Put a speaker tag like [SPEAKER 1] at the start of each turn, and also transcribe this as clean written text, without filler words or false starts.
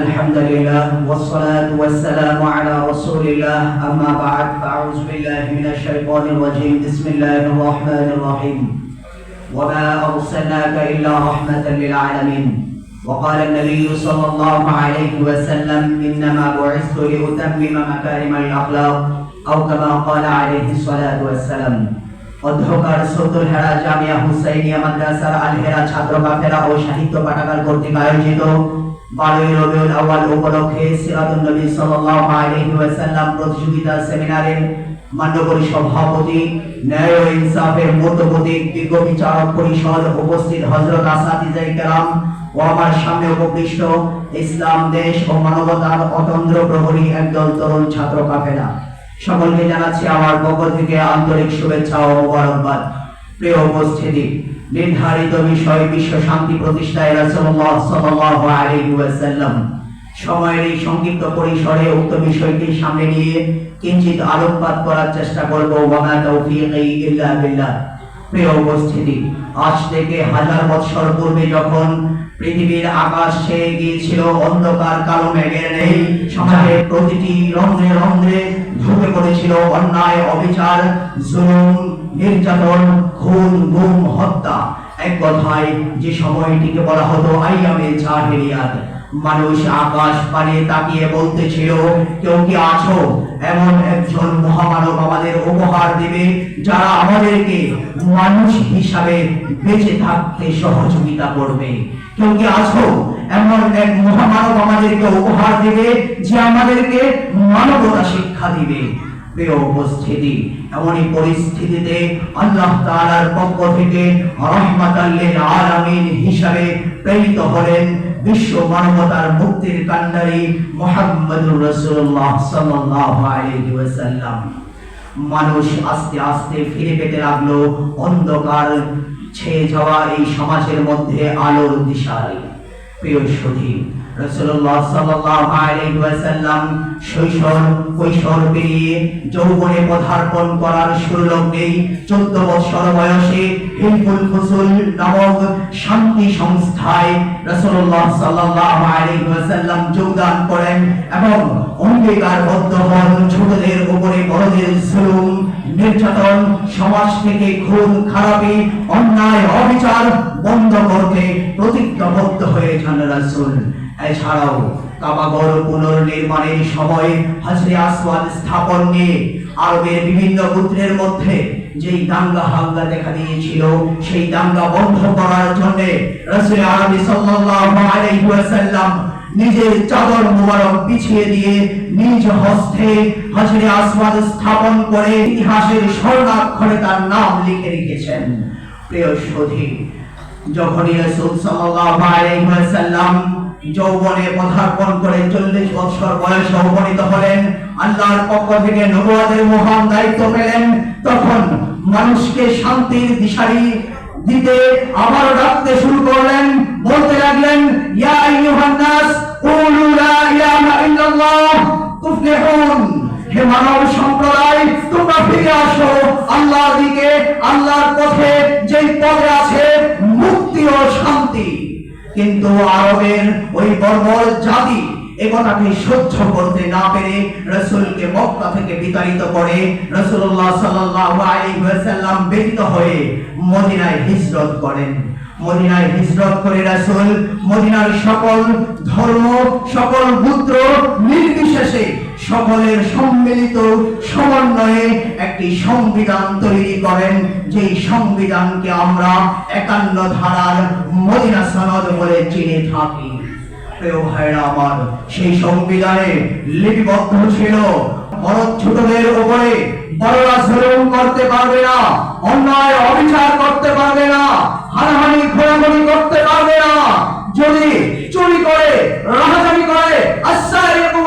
[SPEAKER 1] الحمد لله والصلاة والسلام على رسول الله أما بعد فأعوذ بالله من الشيطان الرجيم بسم الله الرحمن الرحيم وما أرسلناك إلا رحمة للعالمين وقال النبي صلى الله عليه وسلم إنما بعثت لأتمم مكارم الأخلاق أو كما قال عليه الصلاة والسلام অধ্যকার সদ্দুল হেরা জামিয়া হুসাইনিয়া মাদ্রাসার আল হেরা ছাত্র কাফেলা ও সাহিত্য পাঠাগার কর্তৃক আয়োজিত 12ই রবিউল আউয়াল উপলক্ষে সিরাতুন নবী সাল্লাল্লাহু আলাইহি ওয়াসাল্লাম প্রতিযোগিতা সেমিনারের মাননীয় সভাপতি ন্যায় ও ইনসাফের মূর্তপতি বিজ্ঞ বিচারক পরিষদ উপস্থিত হযরত আসাতিজায়ে কেরাম ও আমার সামনে উপবিষ্ট ইসলাম দেশ ও মানবতার অতন্দ্র প্রহরী একদল তরুণ ছাত্র কাফেলা সকলকে জানাচ্ছি আমার পক্ষ থেকে আন্তরিক শুভেচ্ছা ও মোবারকবাদ। প্রিয় উপস্থিতি, নির্ধারিত বিষয় বিশ্ব শান্তি প্রতিষ্ঠায় রাসূলুল্লাহ সাল্লাল্লাহু আলাইহি ওয়াসাল্লাম সময়ের এই সংক্ষিপ্ত পরিসরে উক্ত বিষয়টি সামনে নিয়ে কিঞ্চিত আলোকপাত করার চেষ্টা করব। ওয়া মা তাওফীকি ইল্লা বিল্লাহ। প্রিয় উপস্থিতি, আজ থেকে হাজার বছর পূর্বে যখন পৃথিবীর আকাশ ছেয়ে গিয়েছিল অন্ধকার কালো মেঘের নেই, সমাজের প্রতিটি রন্ধ্রে রন্ধ্রে ঢুকে পড়েছিল অন্যায়, অবিচার, জুলুম, নির্যাতন, খুন, গুম, হত্যা। এক কথায় যে সময়টিকে বলা হতো আইয়ামে জাহেলিয়াত। মানুষ আকাশ পানে তাকিয়ে বলতেছিল, কেউ কি আছো? এমন একজন মহামানব আমাদের উপহার দেবে যারা আমাদেরকে মানুষ হিসাবে বেঁচে থাকতে সহযোগিতা করবে। কেউ কি আছো? এমন এক মহামানব আমাদেরকে উপহার দেবে যে আমাদেরকে মানবতা শিক্ষা দিবে। প্রিয় উপস্থিতি, এমনই পরিস্থিতিতে আল্লাহ তাআলার পক্ষ থেকে রাহমাতাল লিল আলামিন হিসাবে প্রেরিত হলেন বিশ্ব মানবতার মুক্তির কান্ডারি মুহাম্মদুর রাসূলুল্লাহ সাল্লাল্লাহু আলাইহি ওয়াসাল্লাম। মানুষ আস্তে আস্তে ফিরে পেতে লাগলো অন্ধকার ছেয়ে যাওয়া এই সমাজের মধ্যে আলোর দিশায়। প্রিয় সুধী, রাসূলুল্লাহ সাল্লাল্লাহু আলাইহি ওয়াসাল্লাম শৈশব কৈশোর পেরিয়ে যৌবনে পদার্পণ করার সুলগ্নেই 14 বছর বয়সে হিলফুল ফুসুল নামক শান্তি সংস্থায় রাসূলুল্লাহ সাল্লাল্লাহু আলাইহি ওয়াসাল্লাম যোগদান করেন এবং অঙ্গীকারবদ্ধ হন ছোটদের উপরে বড়দের জুলুম, নির্যাতন, সমাজ থেকে খুন খারাপি, অন্যায়, অবিচার বন্ধ করতে প্রতিজ্ঞাবদ্ধ হয়ে যান রাসূল। এছাড়াও কাবাগর পুনর্নির্মাণের সময় হাজরে আসওয়াদ স্থাপন নিয়ে আরবের বিভিন্ন গোত্রের মধ্যে যেই দাঙ্গা হাঙ্গা দেখা দিয়েছিল, সেই দাঙ্গা বন্ধ করার জন্য রাসূল আরবি সাল্লাল্লাহু আলাইহি ওয়াসাল্লাম নিজের চাদর মুবারক বিছিয়ে দিয়ে নিজ হস্তে হাজরে আসওয়াদ স্থাপন করে ইতিহাসের স্বর্ণাক্ষরে তার নাম লিখে রেখেছেন। প্রিয় সুধী, যখনই রাসূল সাল্লাল্লাহু আলাইহি ওয়াসাল্লাম যৌবনে পদার্পণ করে 40 বছর বয়সে উপনীত হলেন, আল্লাহর পক্ষ থেকে নবুয়তের মহান দায়িত্ব পেলেন, তখন মানুষকে শান্তির দিশারি দিতে আবার ডাকতে শুরু করলেন। বলতে লাগলেন, ইয়া আইয়ুহান নাস কুলু লা ইলাহা ইল্লাল্লাহ তুফলিহুন। হে মানব সম্প্রদায়, তোমরা ফিরে আসো আল্লাহর দিকে, আল্লাহর পথে, যেই পথে আছে মুক্তি ও শান্তি। কিন্তু আরবের ওই বর্বর জাতি একথাকে সহ্য করতে না পেরে রাসূলকে মক্কা থেকে বিতাড়িত করে রাসূলুল্লাহ সাল্লাল্লাহু আলাইহি ওয়াসাল্লাম ব্যতীত হয়ে মদিনায় হিজরত করেন। মদিনায় হিজরত করে রাসূল মদিনার সকল ধর্ম, সকল গোত্র নির্বিশেষে সকলের সম্মিলিত সমন্বয়ে একটি সংবিধান তৈরি করেন, যেই সংবিধানকে আমরা 51 ধারার মদিনা সনদ বলে চিনে থাকি। প্রিয় ভাইরা আমার, সেই সংবিধানে লিপিবদ্ধ ছিল বড় ছোটদের উপরে বড়রা জুলুম করতে পারবে না, অন্যায় অবিচার করতে পারবে না, হানাহানি খোলাখুলি করতে পারবে না। যদি চুরি করে, রাহাজানি করে, আসারিকু